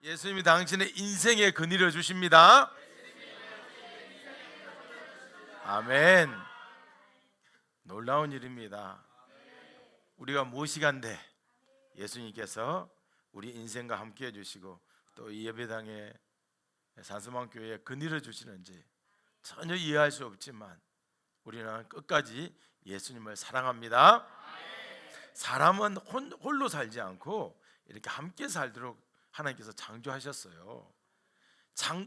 예수님이 당신의 인생의 근위를 주십니다. 아멘. 놀라운 일입니다. 우리가 무엇이간데 예수님께서 우리 인생과 함께 해주시고 또 이 예배당에 산소망교회에 근위를 주시는지 전혀 이해할 수 없지만 우리는 끝까지 예수님을 사랑합니다. 사람은 홀로 살지 않고 이렇게 함께 살도록 하나님께서 창조하셨어요.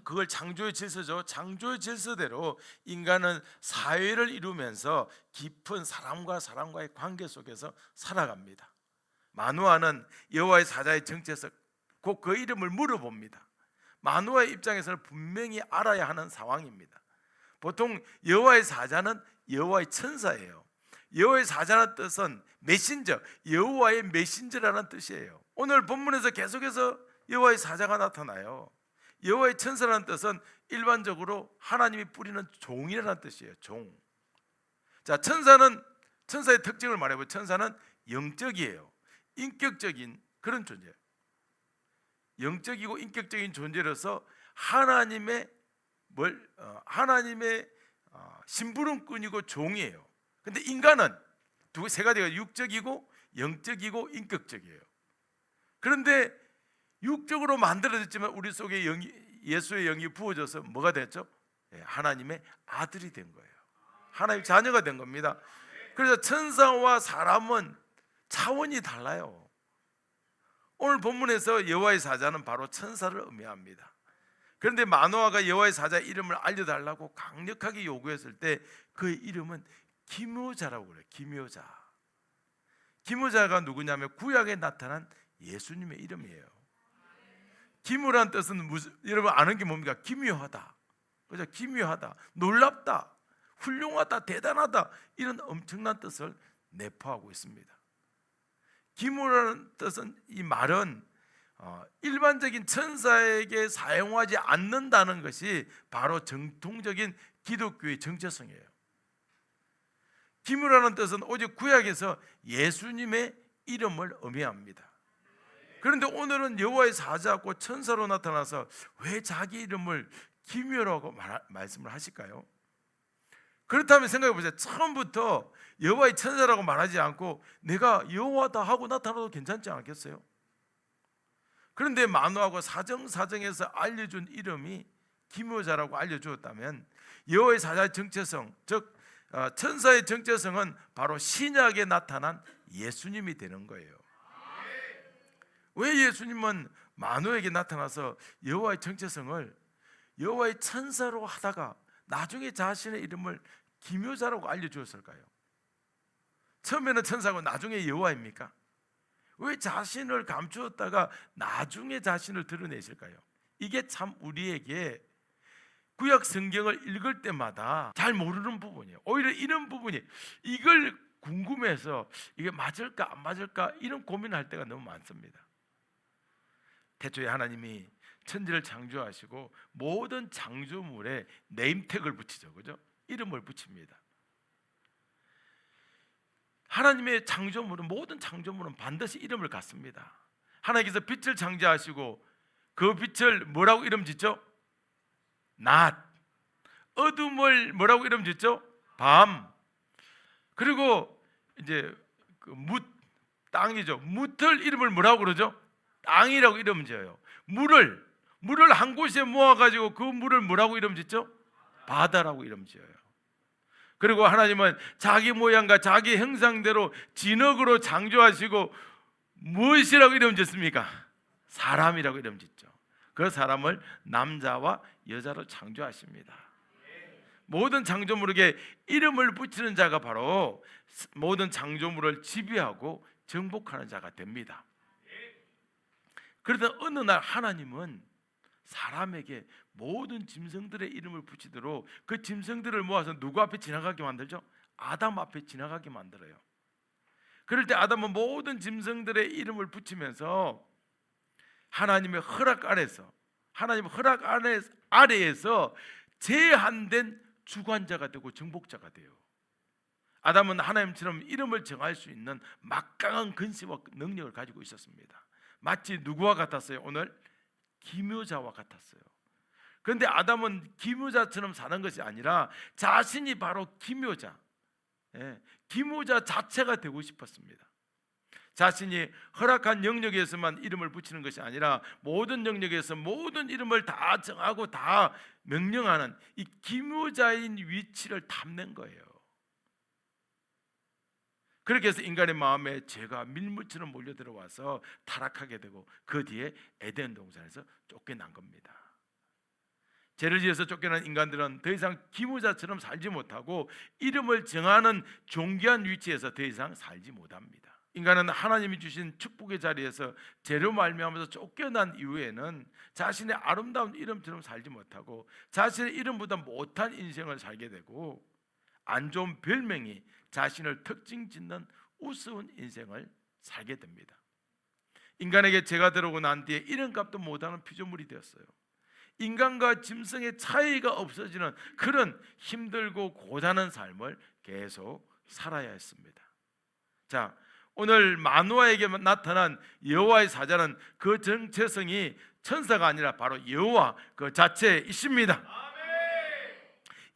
그걸 창조의 질서죠. 창조의 질서대로 인간은 사회를 이루면서 깊은 사람과 사람과의 관계 속에서 살아갑니다. 마누아는 여호와의 사자의 정체성, 곧 그 이름을 물어봅니다. 마누아의 입장에서는 분명히 알아야 하는 상황입니다. 보통 여호와의 사자는 여호와의 천사예요. 여호와의 사자라는 뜻은 메신저, 여호와의 메신저라는 뜻이에요. 오늘 본문에서 계속해서 여호와의 사자가 나타나요. 여호와의 천사라는 뜻은 일반적으로 하나님이 뿌리는 종이라는 뜻이에요. 종. 자, 천사의 특징을 말해보면 천사는 영적이에요. 인격적인 그런 존재예요. 영적이고 인격적인 존재로서 하나님의 심부름꾼이고 종이에요. 근데 인간은 세 가지가 육적이고 영적이고 인격적이에요. 그런데 육적으로 만들어졌지만 우리 속에 예수의 영이 부어져서 뭐가 됐죠? 하나님의 아들이 된 거예요. 하나님의 자녀가 된 겁니다. 그래서 천사와 사람은 차원이 달라요. 오늘 본문에서 여호와의 사자는 바로 천사를 의미합니다. 그런데 마노아가 여호와의 사자 이름을 알려달라고 강력하게 요구했을 때 그의 이름은 기묘자라고 그래요. 기묘자가 누구냐면 구약에 나타난 예수님의 이름이에요. 기묘란 뜻은 여러분 아는 게 뭡니까? 기묘하다, 그죠? 기묘하다, 놀랍다, 훌륭하다, 대단하다, 이런 엄청난 뜻을 내포하고 있습니다. 기묘라는 뜻은, 이 말은 일반적인 천사에게 사용하지 않는다는 것이 바로 정통적인 기독교의 정체성이에요. 기묘라는 뜻은 오직 구약에서 예수님의 이름을 의미합니다. 그런데 오늘은 여호와의 사자고 천사로 나타나서 왜 자기 이름을 기묘라고 말씀을 하실까요? 그렇다면 생각해 보세요. 처음부터 여호와의 천사라고 말하지 않고 내가 여호와다 하고 나타나도 괜찮지 않겠어요? 그런데 마노아가 사정에서 알려준 이름이 기묘자라고 알려주었다면 여호와의 사자의 정체성, 즉 천사의 정체성은 바로 신약에 나타난 예수님이 되는 거예요. 왜 예수님은 마노에게 나타나서 여호와의 정체성을 여호와의 천사로 하다가 나중에 자신의 이름을 기묘자라고 알려주었을까요? 처음에는 천사고 나중에 여호와입니까? 왜 자신을 감추었다가 나중에 자신을 드러내실까요? 이게 참 우리에게 구약 성경을 읽을 때마다 잘 모르는 부분이에요. 오히려 이런 부분이, 이걸 궁금해서 이게 맞을까 안 맞을까 이런 고민할 때가 너무 많습니다. 태초에 하나님이 천지를 창조하시고 모든 창조물에 네임택을 붙이죠, 그죠? 이름을 붙입니다. 하나님의 창조물은, 모든 창조물은 반드시 이름을 갖습니다. 하나님께서 빛을 창조하시고 그 빛을 뭐라고 이름 짓죠? 낮. 어둠을 뭐라고 이름 짓죠? 밤. 그리고 이제 그 땅이죠. 뭇을 이름을 뭐라고 그러죠? 땅이라고 이름 지어요. 물을 한 곳에 모아가지고 그 물을 뭐라고 이름 짓죠? 바다라고 이름 지어요. 그리고 하나님은 자기 모양과 자기 형상대로 진흙으로 창조하시고 무엇이라고 이름 짓습니까? 사람이라고 이름 짓죠. 그 사람을 남자와 여자로 창조하십니다. 모든 창조물에게 이름을 붙이는 자가 바로 모든 창조물을 지배하고 정복하는 자가 됩니다. 그러다 어느 날 하나님은 사람에게 모든 짐승들의 이름을 붙이도록 그 짐승들을 모아서 누구 앞에 지나가게 만들죠? 아담 앞에 지나가게 만들어요. 그럴 때 아담은 모든 짐승들의 이름을 붙이면서 하나님의 허락 아래에서, 하나님의 허락 아래에서 제한된 주관자가 되고 정복자가 돼요. 아담은 하나님처럼 이름을 정할 수 있는 막강한 근시와 능력을 가지고 있었습니다. 마치 누구와 같았어요? 오늘 기묘자와 같았어요. 그런데 아담은 기묘자처럼 사는 것이 아니라 자신이 바로 기묘자, 기묘자 자체가 되고 싶었습니다. 자신이 허락한 영역에서만 이름을 붙이는 것이 아니라 모든 영역에서 모든 이름을 다 정하고 다 명령하는 이 기묘자인 위치를 탐낸 거예요. 그렇게 해서 인간의 마음에 죄가 밀물처럼 몰려 들어와서 타락하게 되고 그 뒤에 에덴 동산에서 쫓겨난 겁니다. 죄를 지어서 쫓겨난 인간들은 더 이상 기무자처럼 살지 못하고 이름을 정하는 존귀한 위치에서 더 이상 살지 못합니다. 인간은 하나님이 주신 축복의 자리에서 죄로 말미암아서 쫓겨난 이후에는 자신의 아름다운 이름처럼 살지 못하고 자신의 이름보다 못한 인생을 살게 되고 안 좋은 별명이 자신을 특징 짓는 우스운 인생을 살게 됩니다. 인간에게 죄가 들어오고 난 뒤에 이름값도 못하는 피조물이 되었어요. 인간과 짐승의 차이가 없어지는 그런 힘들고 고단한 삶을 계속 살아야 했습니다. 자, 오늘 마노아에게 나타난 여호와의 사자는 그 정체성이 천사가 아니라 바로 여호와 그 자체이십니다.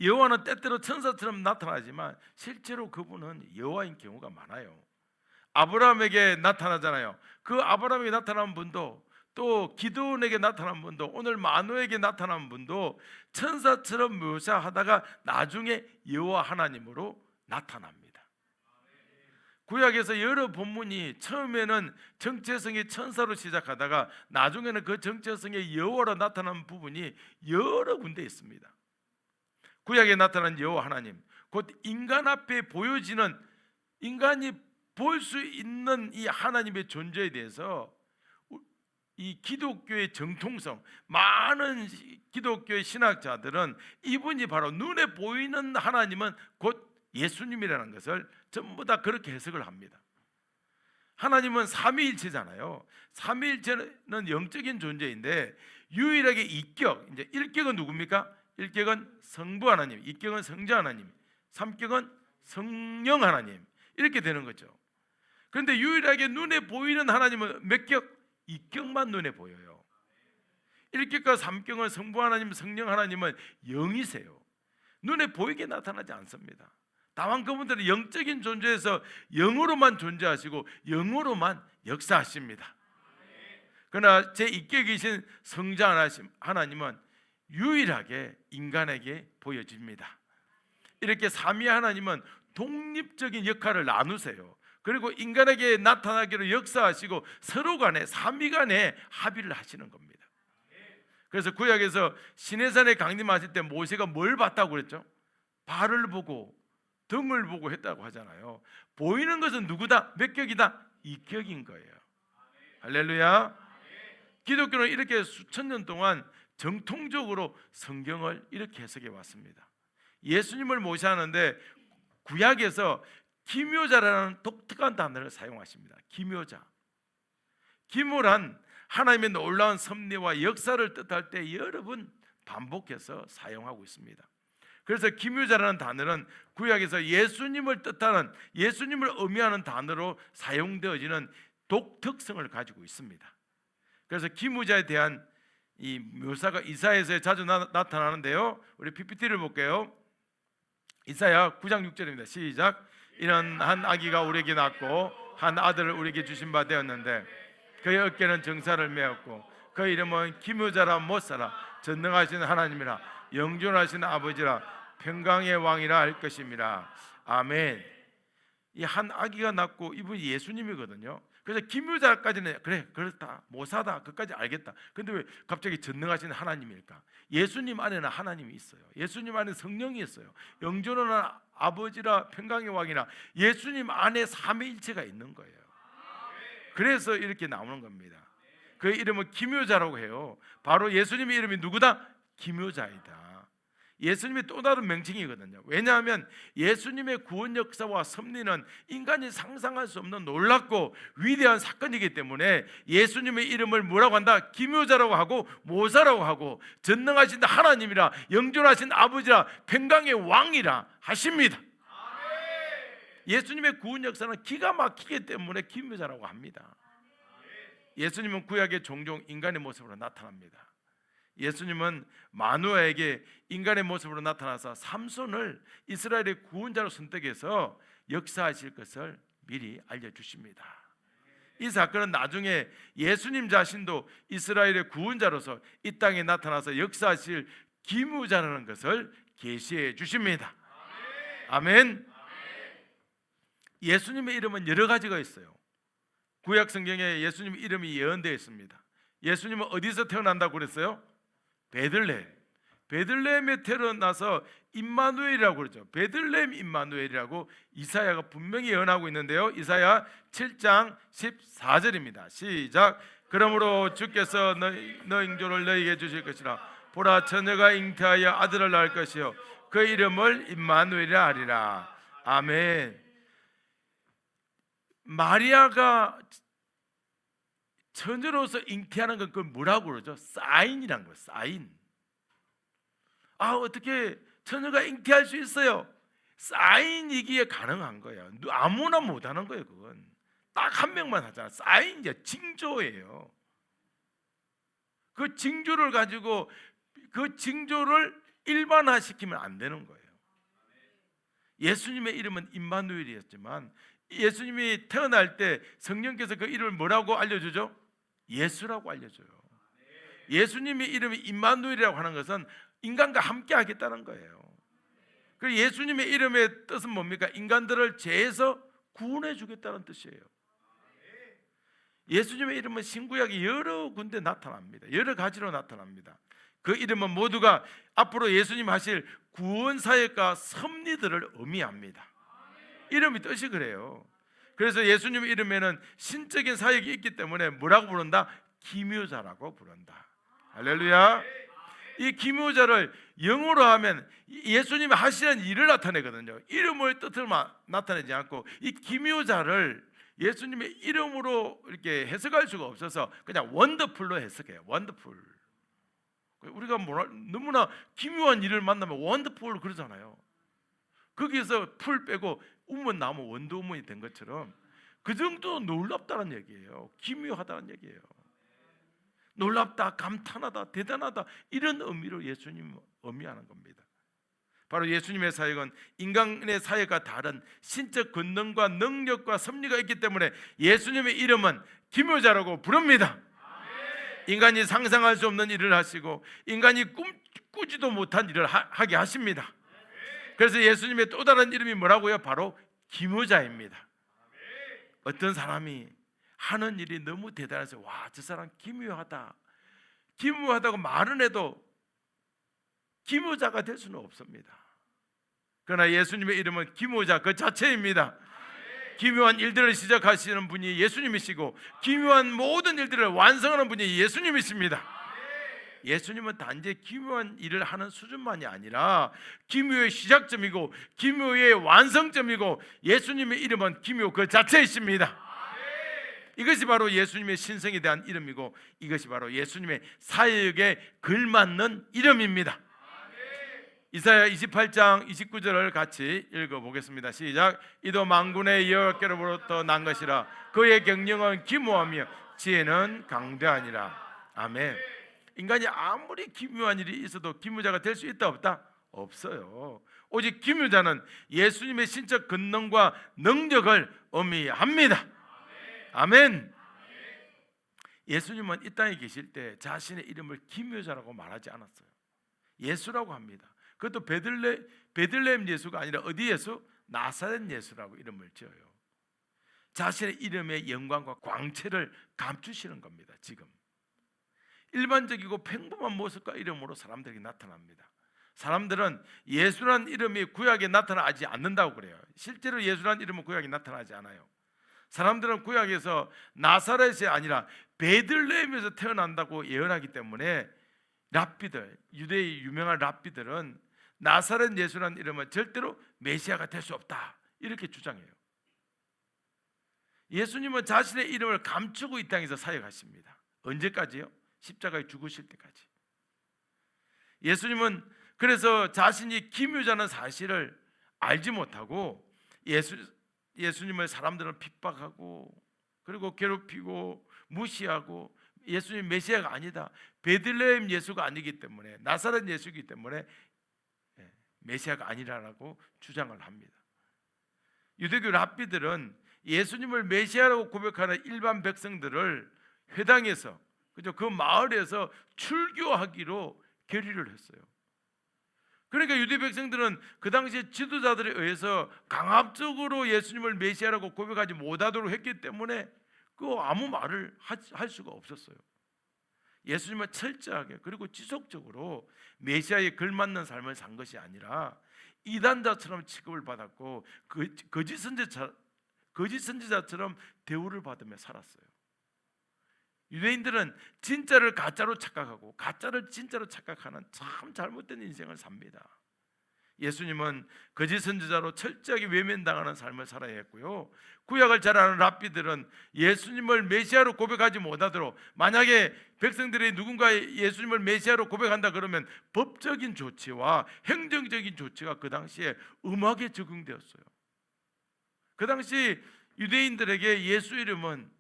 여호와는 때때로 천사처럼 나타나지만 실제로 그분은 여호와인 경우가 많아요. 아브라함에게 나타나잖아요. 그 아브라함에게 나타난 분도 또 기드온에게 나타난 분도 오늘 마노에게 나타난 분도 천사처럼 묘사하다가 나중에 여호와 하나님으로 나타납니다. 구약에서 여러 본문이 처음에는 정체성이 천사로 시작하다가 나중에는 그 정체성이 여호와로 나타난 부분이 여러 군데 있습니다. 구약에 나타난 여호와 하나님, 곧 인간 앞에 보여지는 인간이 볼 수 있는 이 하나님의 존재에 대해서 이 기독교의 정통성, 많은 기독교의 신학자들은 이분이 바로 눈에 보이는 하나님은 곧 예수님이라는 것을 전부 다 그렇게 해석을 합니다. 하나님은 삼위일체잖아요. 삼위일체는 영적인 존재인데 유일하게 이격, 이제 일격은 누굽니까? 일격은 성부 하나님, 이격은 성자 하나님, 삼격은 성령 하나님, 이렇게 되는 거죠. 그런데 유일하게 눈에 보이는 하나님은 몇 격? 이격만 눈에 보여요. 일격과 삼격은 성부 하나님, 성령 하나님은 영이세요. 눈에 보이게 나타나지 않습니다. 다만 그분들은 영적인 존재에서 영으로만 존재하시고 영으로만 역사하십니다. 그러나 제2격이신 성자 하나님은 유일하게 인간에게 보여집니다. 이렇게 삼위 하나님은 독립적인 역할을 나누세요. 그리고 인간에게 나타나기로 역사하시고 서로 간에 삼위 간에 합의를 하시는 겁니다. 그래서 구약에서 시내산에 강림하실 때 모세가 뭘 봤다고 그랬죠? 발을 보고 등을 보고 했다고 하잖아요. 보이는 것은 누구다? 몇 격이다? 이격인 거예요. 할렐루야. 기독교는 이렇게 수천 년 동안 정통적으로 성경을 이렇게 해석해 왔습니다. 예수님을 모시하는데 구약에서 기묘자라는 독특한 단어를 사용하십니다. 기묘자. 기묘란 하나님의 놀라운 섭리와 역사를 뜻할 때 여러 번 반복해서 사용하고 있습니다. 그래서 기묘자라는 단어는 구약에서 예수님을 뜻하는, 예수님을 의미하는 단어로 사용되어지는 독특성을 가지고 있습니다. 그래서 기묘자에 대한 이 묘사가 이사야서에 자주 나타나는데요. 우리 PPT를 볼게요. 이사야 9장 6절입니다. 시작. 이는 한 아기가 우리에게 낳고 한 아들을 우리에게 주신 바 되었는데 그의 어깨는 정사를 메었고 그 이름은 기묘자라 못사라 전능하신 하나님이라 영존하신 아버지라 평강의 왕이라 할 것입니다. 아멘. 이 한 아기가 낳고 이분이 예수님이거든요. 그래서 기묘자까지는 그래 그렇다 모사다 그까지 알겠다. 근데 왜 갑자기 전능하신 하나님일까? 예수님 안에는 하나님이 있어요. 예수님 안에 성령이 있어요. 영존한 아버지라 평강의 왕이라 예수님 안에 삼위일체가 있는 거예요. 그래서 이렇게 나오는 겁니다. 그 이름은 기묘자라고 해요. 바로 예수님의 이름이 누구다? 기묘자이다. 예수님의 또 다른 명칭이거든요. 왜냐하면 예수님의 구원 역사와 섭리는 인간이 상상할 수 없는 놀랍고 위대한 사건이기 때문에 예수님의 이름을 뭐라고 한다? 기묘자라고 하고 모사라고 하고 전능하신 하나님이라 영존하신 아버지라 평강의 왕이라 하십니다. 예수님의 구원 역사는 기가 막히기 때문에 기묘자라고 합니다. 예수님은 구약에 종종 인간의 모습으로 나타납니다. 예수님은 마누아에게 인간의 모습으로 나타나서 삼손을 이스라엘의 구원자로 선택해서 역사하실 것을 미리 알려주십니다. 이 사건은 나중에 예수님 자신도 이스라엘의 구원자로서 이 땅에 나타나서 역사하실 기무자라는 것을 계시해 주십니다. 아멘. 예수님의 이름은 여러 가지가 있어요. 구약 성경에 예수님 이름이 예언되어 있습니다. 예수님은 어디서 태어난다고 그랬어요? 베들레헴에 태어나서 임마누엘이라고 그러죠. 베들레헴 임마누엘이라고 이사야가 분명히 예언하고 있는데요. 이사야 7장 14절입니다. 시작. 그러므로 주께서 너 잉조를 너희에게 주실 것이라. 보라, 처녀가 잉태하여 아들을 낳을 것이요 그 이름을 임마누엘이라 하리라. 아멘. 마리아가 처녀로서 잉태하는 건 그걸 뭐라고 그러죠? 사인이란 거예요. 사인. 어떻게 처녀가 잉태할 수 있어요? 사인이기에 가능한 거예요. 아무나 못하는 거예요. 그건 딱 한 명만 하잖아. 사인이야. 징조예요. 그 징조를 가지고 그 징조를 일반화시키면 안 되는 거예요. 예수님의 이름은 임마누엘이었지만 예수님이 태어날 때 성령께서 그 이름을 뭐라고 알려주죠? 예수라고 알려줘요. 예수님의 이름이 임마누엘이라고 하는 것은 인간과 함께 하겠다는 거예요. 그리고 예수님의 이름의 뜻은 뭡니까? 인간들을 죄에서 구원해 주겠다는 뜻이에요. 예수님의 이름은 신구약에 여러 군데 나타납니다. 여러 가지로 나타납니다. 그 이름은 모두가 앞으로 예수님 하실 구원 사역과 섭리들을 의미합니다. 이름이 뜻이 그래요. 그래서 예수님 이름에는 신적인 사역이 있기 때문에 뭐라고 부른다? 기묘자라고 부른다. 할렐루야. 이 기묘자를 영어로 하면 예수님이 하시는 일을 나타내거든요. 이름의 뜻을 나타내지 않고 이 기묘자를 예수님의 이름으로 이렇게 해석할 수가 없어서 그냥 원더풀로 해석해요. 원더풀. 우리가 너무나 기묘한 일을 만나면 원더풀 그러잖아요. 거기에서 풀 빼고 우문 나오면 원더우먼이 된 것처럼 그 정도 놀랍다는 얘기예요. 기묘하다는 얘기예요. 놀랍다, 감탄하다, 대단하다 이런 의미로 예수님 의미하는 겁니다. 바로 예수님의 사역은 인간의 사역과 다른 신적 권능과 능력과 섭리가 있기 때문에 예수님의 이름은 기묘자라고 부릅니다. 인간이 상상할 수 없는 일을 하시고 인간이 꾸지도 못한 일을 하게 하십니다. 그래서 예수님의 또 다른 이름이 뭐라고요? 바로 기묘자입니다. 어떤 사람이 하는 일이 너무 대단해서 와, 저 사람 기묘하다. 기묘하다고 말은 해도 기묘자가 될 수는 없습니다. 그러나 예수님의 이름은 기묘자 그 자체입니다. 기묘한 일들을 시작하시는 분이 예수님이시고 기묘한 모든 일들을 완성하는 분이 예수님이십니다. 예수님은 단지 기묘한 일을 하는 수준만이 아니라 기묘의 시작점이고 기묘의 완성점이고 예수님의 이름은 기묘 그 자체이십니다. 이것이 바로 예수님의 신성에 대한 이름이고 이것이 바로 예수님의 사역에 걸맞는 이름입니다. 이사야 28장 29절을 같이 읽어보겠습니다. 시작. 이도 만군의 여호와께로부터 난 것이라 그의 경영은 기묘하며 지혜는 강대하니라. 아멘. 인간이 아무리 기묘한 일이 있어도 기묘자가 될 수 있다 없다? 없어요. 오직 기묘자는 예수님의 신적 권능과 능력을 의미합니다. 아멘. 예수님은 이 땅에 계실 때 자신의 이름을 기묘자라고 말하지 않았어요. 예수라고 합니다. 그것도 베들레헴 예수가 아니라 어디 예수? 나사렛 예수라고 이름을 지어요. 자신의 이름의 영광과 광채를 감추시는 겁니다. 지금 일반적이고 평범한 모습과 이름으로 사람들에게 나타납니다. 사람들은 예수라는 이름이 구약에 나타나지 않는다고 그래요. 실제로 예수라는 이름은 구약에 나타나지 않아요. 사람들은 구약에서 나사렛이 아니라 베들레헴에서 태어난다고 예언하기 때문에 랍비들, 유대의 유명한 랍비들은 나사렛 예수라는 이름은 절대로 메시아가 될 수 없다 이렇게 주장해요. 예수님은 자신의 이름을 감추고 이 땅에서 사역하십니다. 언제까지요? 십자가에 죽으실 때까지. 예수님은 그래서 자신이 기묘자는 사실을 알지 못하고 예수님을 사람들은 핍박하고 그리고 괴롭히고 무시하고 예수님 메시아가 아니다, 베들레헴 예수가 아니기 때문에, 나사렛 예수이기 때문에 메시아가 아니라고 주장을 합니다. 유대교 랍비들은 예수님을 메시아라고 고백하는 일반 백성들을 회당에서, 그 마을에서 출교하기로 결의를 했어요. 그러니까 유대 백성들은 그 당시에 지도자들에 의해서 강압적으로 예수님을 메시아라고 고백하지 못하도록 했기 때문에 아무 말을 할 수가 없었어요. 예수님은 철저하게 그리고 지속적으로 메시아에 걸맞는 삶을 산 것이 아니라 이단자처럼 취급을 받았고 거짓 선지자처럼 대우를 받으며 살았어요. 유대인들은 진짜를 가짜로 착각하고 가짜를 진짜로 착각하는 참 잘못된 인생을 삽니다. 예수님은 거짓 선지자로 철저하게 외면당하는 삶을 살아야 했고요, 구약을 잘 아는 랍비들은 예수님을 메시아로 고백하지 못하도록, 만약에 백성들이 누군가 예수님을 메시아로 고백한다 그러면 법적인 조치와 행정적인 조치가 그 당시에 엄하게 적용되었어요. 그 당시 유대인들에게 예수 이름은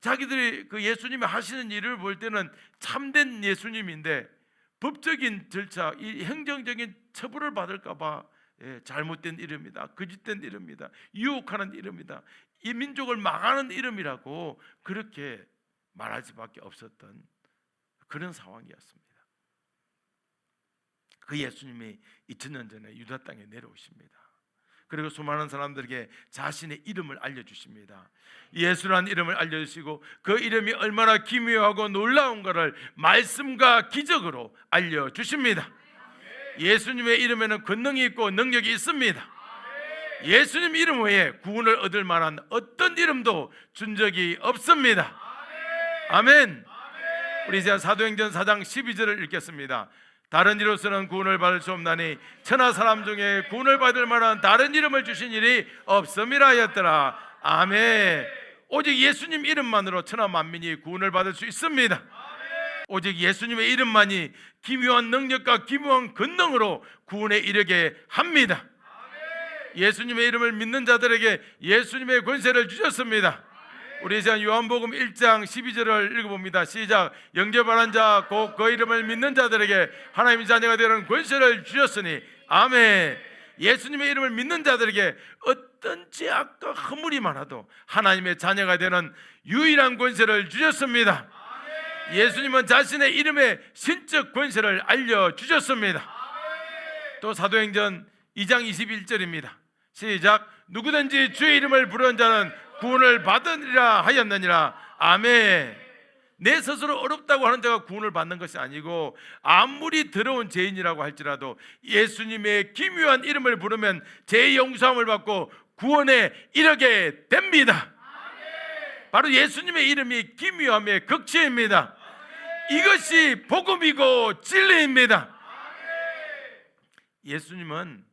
자기들이 그 예수님이 하시는 일을 볼 때는 참된 예수님인데 법적인 절차, 이 행정적인 처벌을 받을까 봐 잘못된 이름이다, 거짓된 이름이다, 유혹하는 이름이다, 이 민족을 망하는 이름이라고 그렇게 말할 수밖에 없었던 그런 상황이었습니다. 그 예수님이 2000년 전에 유다 땅에 내려오십니다. 그리고 수많은 사람들에게 자신의 이름을 알려주십니다. 예수라는 이름을 알려주시고 그 이름이 얼마나 기묘하고 놀라운가를 말씀과 기적으로 알려주십니다. 예수님의 이름에는 권능이 있고 능력이 있습니다. 예수님 이름 외에 구원을 얻을 만한 어떤 이름도 준 적이 없습니다. 아멘. 우리 이제 사도행전 4장 12절을 읽겠습니다. 다른 이로서는 구원을 받을 수 없나니 천하 사람 중에 구원을 받을 만한 다른 이름을 주신 일이 없음이라 하였더라. 아멘. 오직 예수님 이름만으로 천하 만민이 구원을 받을 수 있습니다. 오직 예수님의 이름만이 기묘한 능력과 기묘한 권능으로 구원에 이르게 합니다. 예수님의 이름을 믿는 자들에게 예수님의 권세를 주셨습니다. 우리 이제 요한복음 1장 12절을 읽어봅니다. 시작. 영접하는 자 곧 그 이름을 믿는 자들에게 하나님의 자녀가 되는 권세를 주셨으니 아멘. 예수님의 이름을 믿는 자들에게 어떤 죄악과 허물이 많아도 하나님의 자녀가 되는 유일한 권세를 주셨습니다. 예수님은 자신의 이름의 신적 권세를 알려주셨습니다. 또 사도행전 2장 21절입니다. 시작. 누구든지 주의 이름을 부르는 자는 구원을 받으리라 하였느니라. 아멘. 내 스스로 어렵다고 하는 자가 구원을 받는 것이 아니고 아무리 더러운 죄인이라고 할지라도 예수님의 기묘한 이름을 부르면 죄의 용서함을 받고 구원에 이르게 됩니다. 바로 예수님의 이름이 기묘함의 극치입니다. 이것이 복음이고 진리입니다. 예수님은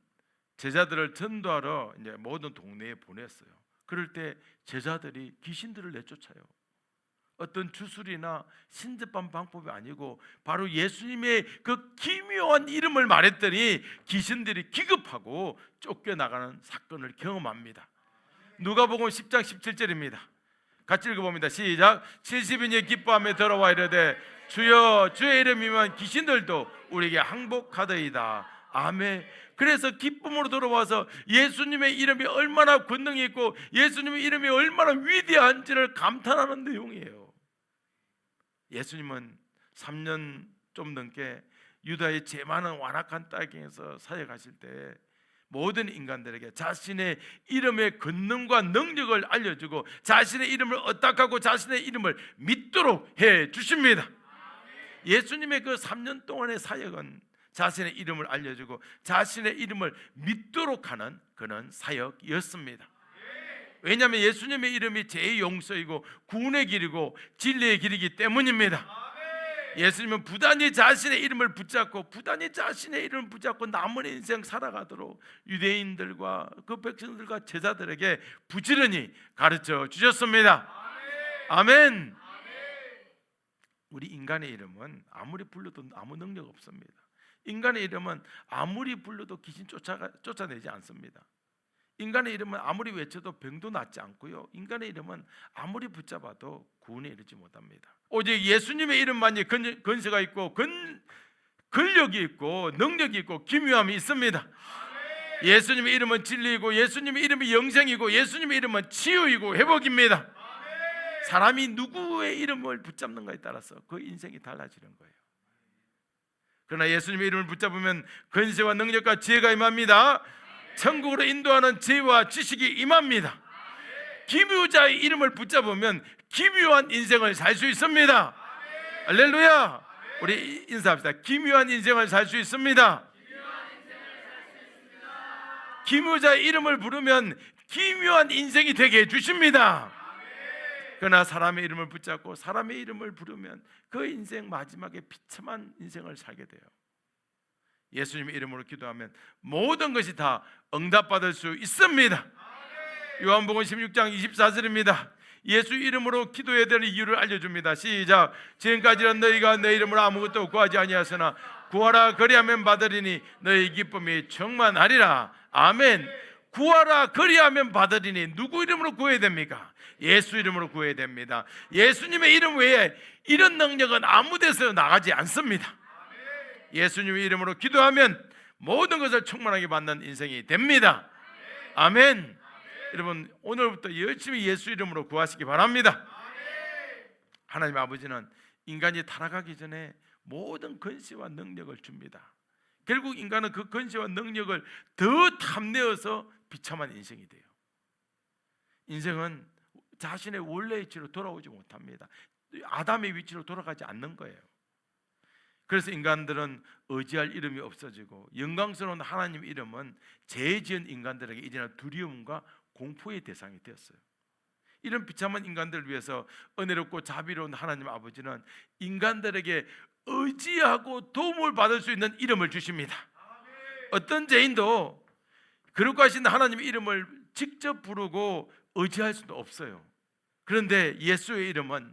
제자들을 전도하러 이제 모든 동네에 보냈어요. 그럴 때 제자들이 귀신들을 내쫓아요. 어떤 주술이나 신접한 방법이 아니고 바로 예수님의 그 기묘한 이름을 말했더니 귀신들이 기급하고 쫓겨나가는 사건을 경험합니다. 누가복음 10장 17절입니다. 같이 읽어봅니다. 시작. 70인이 기뻐하며 들어와 이르되 주여 주의 이름이면 귀신들도 우리에게 항복하더이다. 아멘. 그래서 기쁨으로 돌아와서 예수님의 이름이 얼마나 권능이 있고 예수님의 이름이 얼마나 위대한지를 감탄하는 내용이에요. 예수님은 3년 좀 넘게 유다의 죄 많은 완악한 땅에서 사역하실 때 모든 인간들에게 자신의 이름의 권능과 능력을 알려주고 자신의 이름을 어떡하고 자신의 이름을 믿도록 해 주십니다. 예수님의 그 3년 동안의 사역은 자신의 이름을 알려주고 자신의 이름을 믿도록 하는 그런 사역이었습니다. 왜냐하면 예수님의 이름이 죄의 용서이고 구원의 길이고 진리의 길이기 때문입니다. 예수님은 부단히 자신의 이름을 붙잡고 남은 인생 살아가도록 유대인들과 그 백성들과 제자들에게 부지런히 가르쳐 주셨습니다. 아멘. 우리 인간의 이름은 아무리 불러도 아무 능력 없습니다. 인간의 이름은 아무리 불러도 귀신 쫓아내지 않습니다. 인간의 이름은 아무리 외쳐도 병도 낫지 않고요, 인간의 이름은 아무리 붙잡아도 구원에 이르지 못합니다. 오직 예수님의 이름만이 권세가 있고 권력이 있고 능력이 있고 기묘함이 있습니다. 예수님의 이름은 진리이고 예수님의 이름이 영생이고 예수님의 이름은 치유이고 회복입니다. 사람이 누구의 이름을 붙잡는가에 따라서 그 인생이 달라지는 거예요. 그러나 예수님의 이름을 붙잡으면 권세와 능력과 지혜가 임합니다. 천국으로 인도하는 지혜와 지식이 임합니다. 기묘자의 이름을 붙잡으면 기묘한 인생을 살 수 있습니다. 할렐루야. 우리 인사합시다. 기묘한 인생을 살 수 있습니다. 기묘자의 이름을 부르면 기묘한 인생이 되게 해주십니다. 그러나 사람의 이름을 붙잡고 사람의 이름을 부르면 그 인생 마지막에 비참한 인생을 살게 돼요. 예수님의 이름으로 기도하면 모든 것이 다 응답받을 수 있습니다. 요한복음 16장 24절입니다. 예수 이름으로 기도해야 될 이유를 알려줍니다. 시작. 지금까지는 너희가 내 이름으로 아무것도 구하지 아니하였으나 구하라 그리하면 받으리니 너희 기쁨이 충만하리라. 아멘. 구하라 그리하면 받으리니 누구 이름으로 구해야 됩니까? 예수 이름으로 구해야 됩니다. 예수님의 이름 외에 이런 능력은 아무 데서 나가지 않습니다. 예수님의 이름으로 기도하면 모든 것을 충만하게 받는 인생이 됩니다. 아멘. 여러분, 오늘부터 열심히 예수 이름으로 구하시기 바랍니다. 하나님 아버지는 인간이 타락하기 전에 모든 권세와 능력을 줍니다. 결국 인간은 그 권세와 능력을 더 탐내어서 비참한 인생이 돼요. 인생은 자신의 원래 위치로 돌아오지 못합니다. 아담의 위치로 돌아가지 않는 거예요. 그래서 인간들은 의지할 이름이 없어지고 영광스러운 하나님 이름은 죄 지은 인간들에게 이제는 두려움과 공포의 대상이 되었어요. 이런 비참한 인간들을 위해서 은혜롭고 자비로운 하나님 아버지는 인간들에게 의지하고 도움을 받을 수 있는 이름을 주십니다. 어떤 죄인도 거룩하신 하나님의 이름을 직접 부르고 의지할 수도 없어요. 그런데 예수의 이름은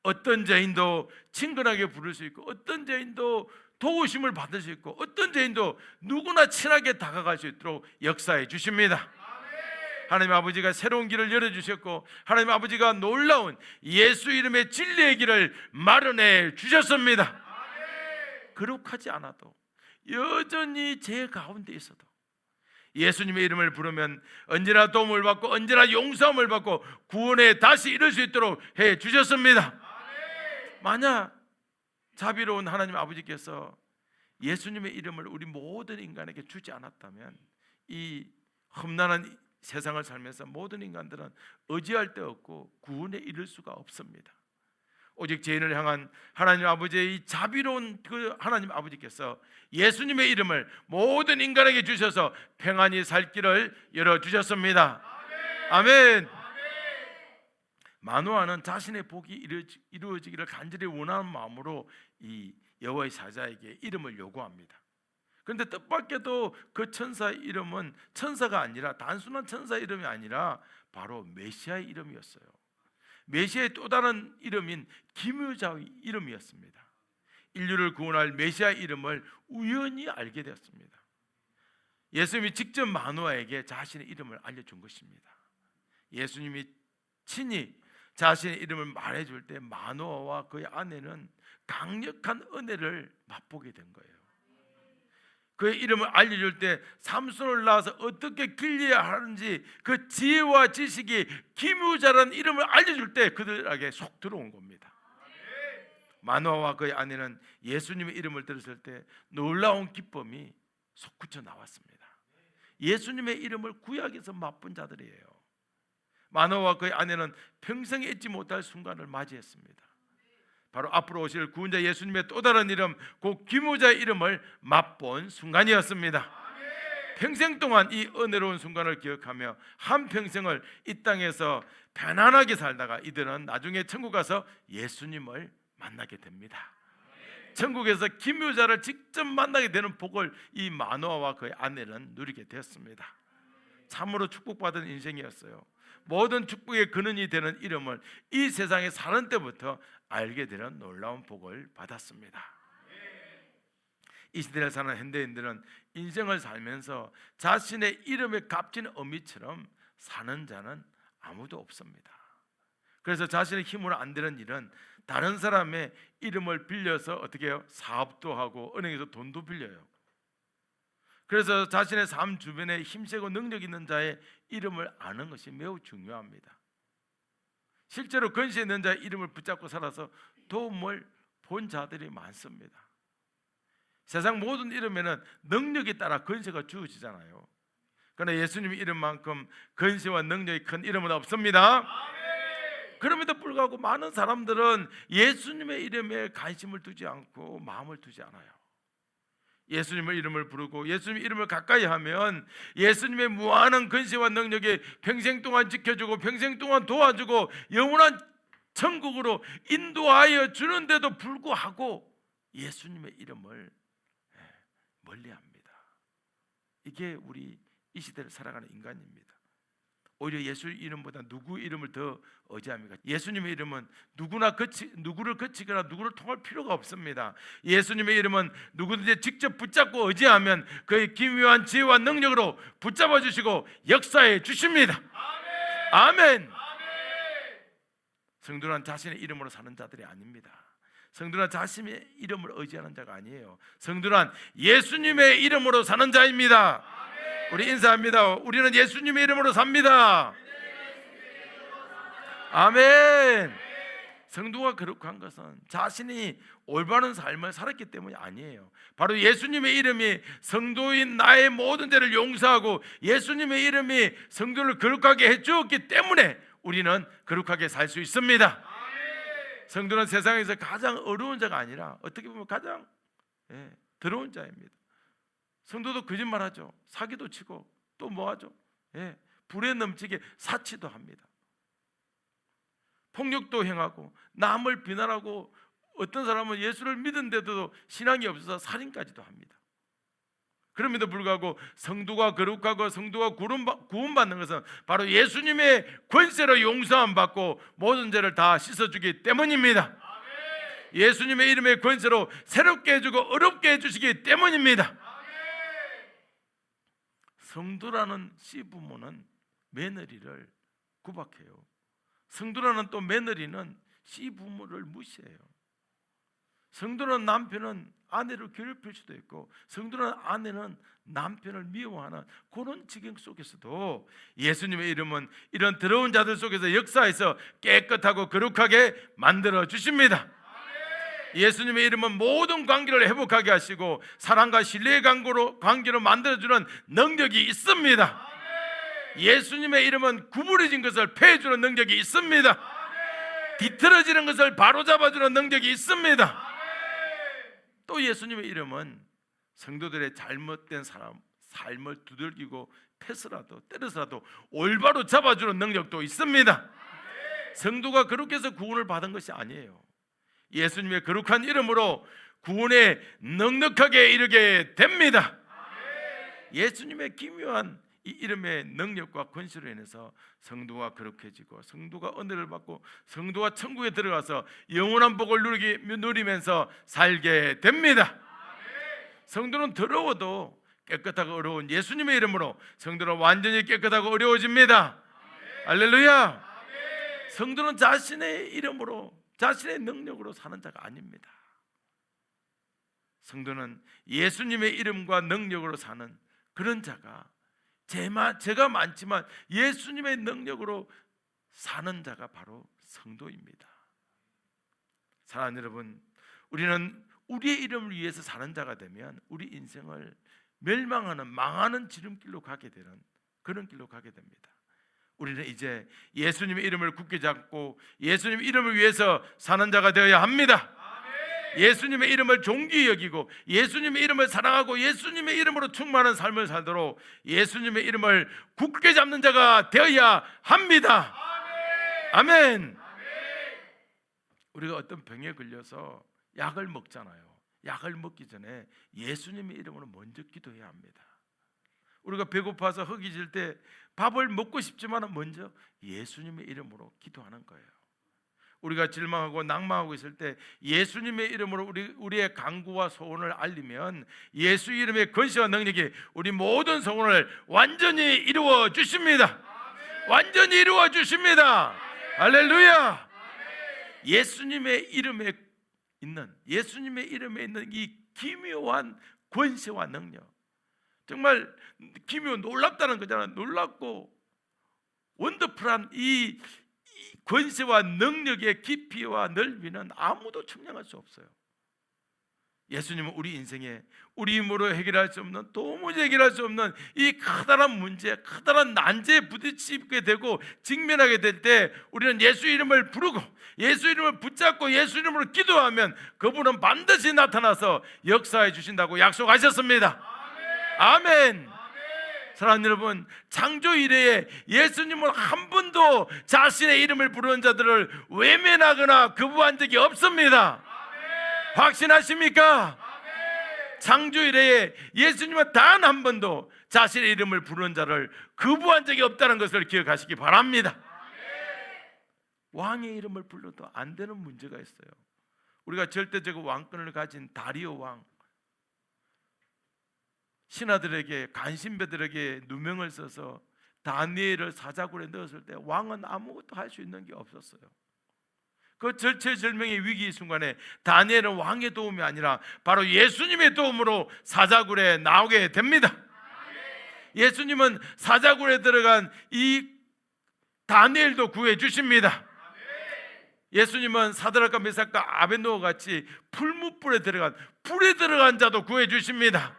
어떤 죄인도 친근하게 부를 수 있고 어떤 죄인도 도우심을 받을 수 있고 어떤 죄인도 누구나 친하게 다가갈 수 있도록 역사해 주십니다. 하나님 아버지가 새로운 길을 열어주셨고 하나님 아버지가 놀라운 예수 이름의 진리의 길을 마련해 주셨습니다. 거룩하지 않아도 여전히 죄 가운데 있어도 예수님의 이름을 부르면 언제나 도움을 받고 언제나 용서함을 받고 구원에 다시 이룰 수 있도록 해 주셨습니다. 만약 자비로운 하나님 아버지께서 예수님의 이름을 우리 모든 인간에게 주지 않았다면 이 험난한 세상을 살면서 모든 인간들은 의지할 데 없고 구원에 이를 수가 없습니다. 오직 죄인을 향한 하나님 아버지의 이 자비로운 그 하나님 아버지께서 예수님의 이름을 모든 인간에게 주셔서 평안히 살 길을 열어주셨습니다. 아멘. 마노아는 자신의 복이 이루어지기를 간절히 원하는 마음으로 이 여호와의 사자에게 이름을 요구합니다. 그런데 뜻밖에도 그 천사의 이름은 천사가 아니라 단순한 천사 이름이 아니라 바로 메시아의 이름이었어요. 메시아의 또 다른 이름인 기묘자의 이름이었습니다. 인류를 구원할 메시아의 이름을 우연히 알게 되었습니다. 예수님이 직접 마노아에게 자신의 이름을 알려준 것입니다. 예수님이 친히 자신의 이름을 말해줄 때 마노아와 그의 아내는 강력한 은혜를 맛보게 된 거예요. 그의 이름을 알려줄 때 삼손을 낳아서 어떻게 길려야 하는지 그 지혜와 지식이 기묘자라는 이름을 알려줄 때 그들에게 속 들어온 겁니다. 마노아와 그의 아내는 예수님의 이름을 들었을 때 놀라운 기쁨이 솟구쳐 나왔습니다. 예수님의 이름을 구약에서 맛본 자들이에요. 마노아와 그의 아내는 평생 잊지 못할 순간을 맞이했습니다. 바로 앞으로 오실 구원자 예수님의 또 다른 이름, 곧 기묘자의 이름을 맛본 순간이었습니다. 평생 동안 이 은혜로운 순간을 기억하며 한평생을 이 땅에서 편안하게 살다가 이들은 나중에 천국 가서 예수님을 만나게 됩니다. 천국에서 기묘자를 직접 만나게 되는 복을 이 마노아와 그의 아내는 누리게 되었습니다. 참으로 축복받은 인생이었어요. 모든 축복의 근원이 되는 이름을 이 세상에 사는 때부터 알게 되는 놀라운 복을 받았습니다. 이 시대를 사는 현대인들은 인생을 살면서 자신의 이름에 값진 어미처럼 사는 자는 아무도 없습니다. 그래서 자신의 힘으로 안 되는 일은 다른 사람의 이름을 빌려서 어떻게 해요? 사업도 하고 은행에서 돈도 빌려요. 그래서 자신의 삶 주변에 힘세고 능력 있는 자의 이름을 아는 것이 매우 중요합니다. 실제로 권세 있는 자의 이름을 붙잡고 살아서 도움을 본 자들이 많습니다. 세상 모든 이름에는 능력에 따라 권세가 주어지잖아요. 그러나 예수님 이름만큼 권세와 능력이 큰 이름은 없습니다. 그럼에도 불구하고 많은 사람들은 예수님의 이름에 관심을 두지 않고 마음을 두지 않아요. 예수님의 이름을 부르고 예수님의 이름을 가까이 하면 예수님의 무한한 권세와 능력이 평생 동안 지켜주고 평생 동안 도와주고 영원한 천국으로 인도하여 주는데도 불구하고 예수님의 이름을 멀리합니다. 이게 우리 이 시대를 살아가는 인간입니다. 오히려 예수 이름보다 누구 이름을 더 의지합니까? 예수님의 이름은 누구를 거치거나 누구를 통할 필요가 없습니다. 예수님의 이름은 누구든지 직접 붙잡고 의지하면 그의 기묘한 지혜와 능력으로 붙잡아 주시고 역사해 주십니다. 아멘. 성도는 자신의 이름으로 사는 자들이 아닙니다. 성도는 자신의 이름을 의지하는 자가 아니에요. 성도는 예수님의 이름으로 사는 자입니다. 우리 인사합니다. 우리는 예수님의 이름으로 삽니다. 아멘. 성도가 거룩한 것은 자신이 올바른 삶을 살았기 때문이 아니에요. 바로 예수님의 이름이 성도인 나의 모든 죄를 용서하고 예수님의 이름이 성도를 거룩하게 해주었기 때문에 우리는 거룩하게 살 수 있습니다. 성도는 세상에서 가장 어려운 자가 아니라 어떻게 보면 가장 더러운 자입니다. 성도도 거짓말하죠. 사기도 치고 또 뭐하죠? 불에 넘치게 사치도 합니다. 폭력도 행하고 남을 비난하고 어떤 사람은 예수를 믿은데도 신앙이 없어서 살인까지도 합니다. 그럼에도 불구하고 성도가 거룩하고 성도가 구원받는 것은 바로 예수님의 권세로 용서함 받고 모든 죄를 다 씻어주기 때문입니다. 예수님의 이름의 권세로 새롭게 해주고 어렵게 해주시기 때문입니다. 성도라는 시부모는 며느리를 구박해요. 성도라는 또 며느리는 시부모를 무시해요. 성도라는 남편은 아내를 괴롭힐 수도 있고 성도라는 아내는 남편을 미워하는 그런 지경 속에서도 예수님의 이름은 이런 더러운 자들 속에서 역사해서 깨끗하고 거룩하게 만들어 주십니다. 예수님의 이름은 모든 관계를 회복하게 하시고 사랑과 신뢰의 관계로 만들어주는 능력이 있습니다. 예수님의 이름은 구부러진 것을 펴주는 능력이 있습니다. 뒤틀어지는 것을 바로잡아주는 능력이 있습니다. 또 예수님의 이름은 성도들의 잘못된 삶을 두들기고 패서라도 때려서라도 올바로 잡아주는 능력도 있습니다. 성도가 그렇게 해서 구원을 받은 것이 아니에요. 예수님의 거룩한 이름으로 구원에 넉넉하게 이르게 됩니다. 예수님의 기묘한 이 이름의 능력과 권세로 인해서 성도가 거룩해지고 성도가 은혜를 받고 성도가 천국에 들어가서 영원한 복을 누리면서 살게 됩니다. 성도는 더러워도 깨끗하고 어려운 예수님의 이름으로 성도는 완전히 깨끗하고 어려워집니다. 할렐루야. 성도는 자신의 이름으로 자신의 능력으로 사는 자가 아닙니다. 성도는 예수님의 이름과 능력으로 사는 그런 자가 죄가 많지만 예수님의 능력으로 사는 자가 바로 성도입니다. 사랑하는 여러분, 우리는 우리의 이름을 위해서 사는 자가 되면 우리 인생을 멸망하는 망하는 지름길로 가게 되는 그런 길로 가게 됩니다. 우리는 이제 예수님의 이름을 굳게 잡고 예수님의 이름을 위해서 사는 자가 되어야 합니다. 예수님의 이름을 존귀히 여기고 예수님의 이름을 사랑하고 예수님의 이름으로 충만한 삶을 살도록 예수님의 이름을 굳게 잡는 자가 되어야 합니다. 아멘. 우리가 어떤 병에 걸려서 약을 먹잖아요. 약을 먹기 전에 예수님의 이름으로 먼저 기도해야 합니다. 우리가 배고파서 허기질 때 밥을 먹고 싶지만 먼저 예수님의 이름으로 기도하는 거예요. 우리가 질망하고 낭망하고 있을 때 예수님의 이름으로 우리의 간구와 소원을 알리면 예수 이름의 권세와 능력이 우리 모든 소원을 완전히 이루어 주십니다. 완전히 이루어 주십니다. 할렐루야. 예수님의 이름에 있는 이 기묘한 권세와 능력, 정말 기묘 놀랍다는 거잖아요. 놀랍고 원더풀한 이 권세와 능력의 깊이와 넓이는 아무도 측량할 수 없어요. 예수님은 우리 인생에 우리 힘으로 해결할 수 없는, 도무지 해결할 수 없는 이 커다란 문제, 커다란 난제에 부딪히게 되고 직면하게 될 때 우리는 예수 이름을 부르고 예수 이름을 붙잡고 예수 이름으로 기도하면 그분은 반드시 나타나서 역사해 주신다고 약속하셨습니다. 아멘. 사랑하는 여러분, 창조 이래에 예수님은 한 번도 자신의 이름을 부르는 자들을 외면하거나 거부한 적이 없습니다. 확신하십니까? 창조 이래에 예수님은 단 한 번도 자신의 이름을 부르는 자를 거부한 적이 없다는 것을 기억하시기 바랍니다. 왕의 이름을 불러도 안 되는 문제가 있어요. 우리가 절대적 왕권을 가진 다리오 왕, 신하들에게, 간신배들에게 누명을 써서 다니엘을 사자굴에 넣었을 때 왕은 아무것도 할 수 있는 게 없었어요. 그 절체절명의 위기 순간에 다니엘은 왕의 도움이 아니라 바로 예수님의 도움으로 사자굴에 나오게 됩니다. 예수님은 사자굴에 들어간 이 다니엘도 구해 주십니다. 예수님은 사드락과 메삭과 아벳노고 같이 풀무불에 들어간 자도 구해 주십니다.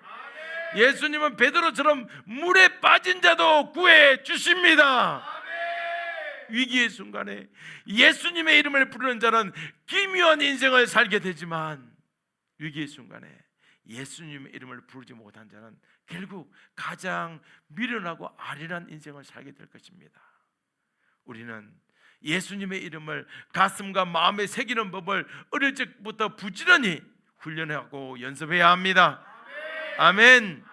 예수님은 베드로처럼 물에 빠진 자도 구해 주십니다. 위기의 순간에 예수님의 이름을 부르는 자는 기묘한 인생을 살게 되지만, 위기의 순간에 예수님의 이름을 부르지 못한 자는 결국 가장 미련하고 아련한 인생을 살게 될 것입니다. 우리는 예수님의 이름을 가슴과 마음에 새기는 법을 어릴 적부터 부지런히 훈련하고 연습해야 합니다. 아멘.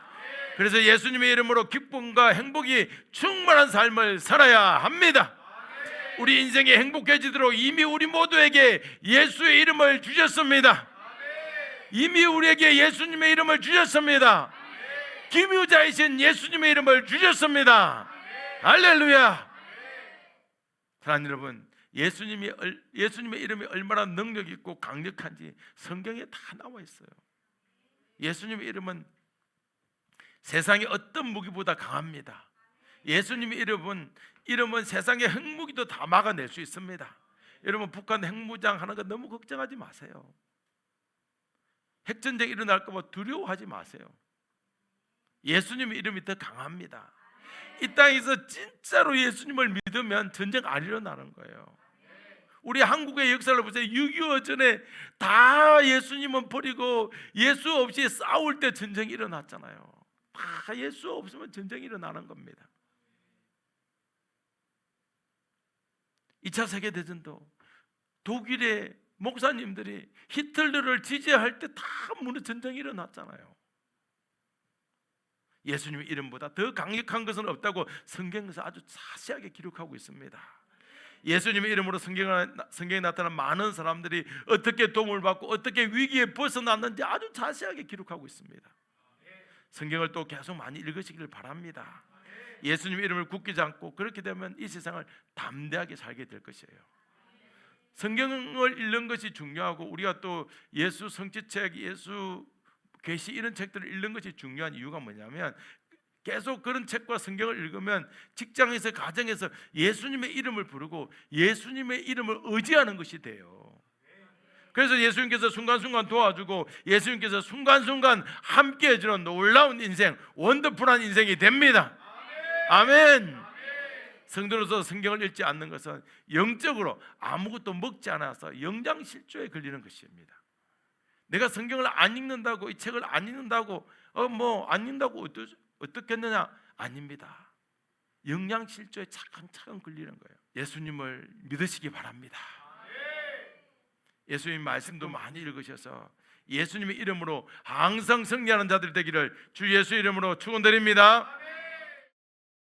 그래서 예수님의 이름으로 기쁨과 행복이 충만한 삶을 살아야 합니다. 우리 인생이 행복해지도록 이미 우리 모두에게 예수의 이름을 주셨습니다. 이미 우리에게 예수님의 이름을 주셨습니다. 기묘자이신 예수님의 이름을 주셨습니다. 할렐루야. 사랑하는 여러분, 예수님의 이름이 얼마나 능력 있고 강력한지 성경에 다 나와 있어요. 예수님의 이름은 세상의 어떤 무기보다 강합니다. 예수님의 이름은 세상의 핵무기도 다 막아낼 수 있습니다. 여러분, 북한 핵무장 하는 거 너무 걱정하지 마세요. 핵전쟁 일어날까 봐 두려워하지 마세요. 예수님의 이름이 더 강합니다. 이 땅에서 진짜로 예수님을 믿으면 전쟁 안 일어나는 거예요. 우리 한국의 역사를 보세요. 6.25 전에 다 예수님은 버리고 예수 없이 싸울 때 전쟁이 일어났잖아요. 다 예수 없으면 전쟁이 일어나는 겁니다. 2차 세계대전도 독일의 목사님들이 히틀러를 지지할 때 다 전쟁이 일어났잖아요. 예수님의 이름보다 더 강력한 것은 없다고 성경에서 아주 자세하게 기록하고 있습니다. 예수님의 이름으로 성경에 나타난 많은 사람들이 어떻게 도움을 받고 어떻게 위기에 벗어났는지 아주 자세하게 기록하고 있습니다. 성경을 또 계속 많이 읽으시기를 바랍니다. 예수님의 이름을 굳게 않고 그렇게 되면 이 세상을 담대하게 살게 될 것이에요. 성경을 읽는 것이 중요하고 우리가 또 예수 성취책, 예수 계시 이런 책들을 읽는 것이 중요한 이유가 뭐냐면 계속 그런 책과 성경을 읽으면 직장에서 가정에서 예수님의 이름을 부르고 예수님의 이름을 의지하는 것이 돼요. 그래서 예수님께서 순간순간 도와주고 예수님께서 순간순간 함께 해주는 놀라운 인생, 원더풀한 인생이 됩니다. 아멘. 성도로서 성경을 읽지 않는 것은 영적으로 아무것도 먹지 않아서 영장실조에 걸리는 것입니다. 내가 성경을 안 읽는다고, 이 책을 안 읽는다고 안 읽는다고 어떻겠느냐? 아닙니다. 영양실조에 차근차근 걸리는 거예요. 예수님을 믿으시기 바랍니다. 예수님 말씀도 많이 읽으셔서 예수님의 이름으로 항상 승리하는 자들이 되기를 주 예수 이름으로 축원드립니다.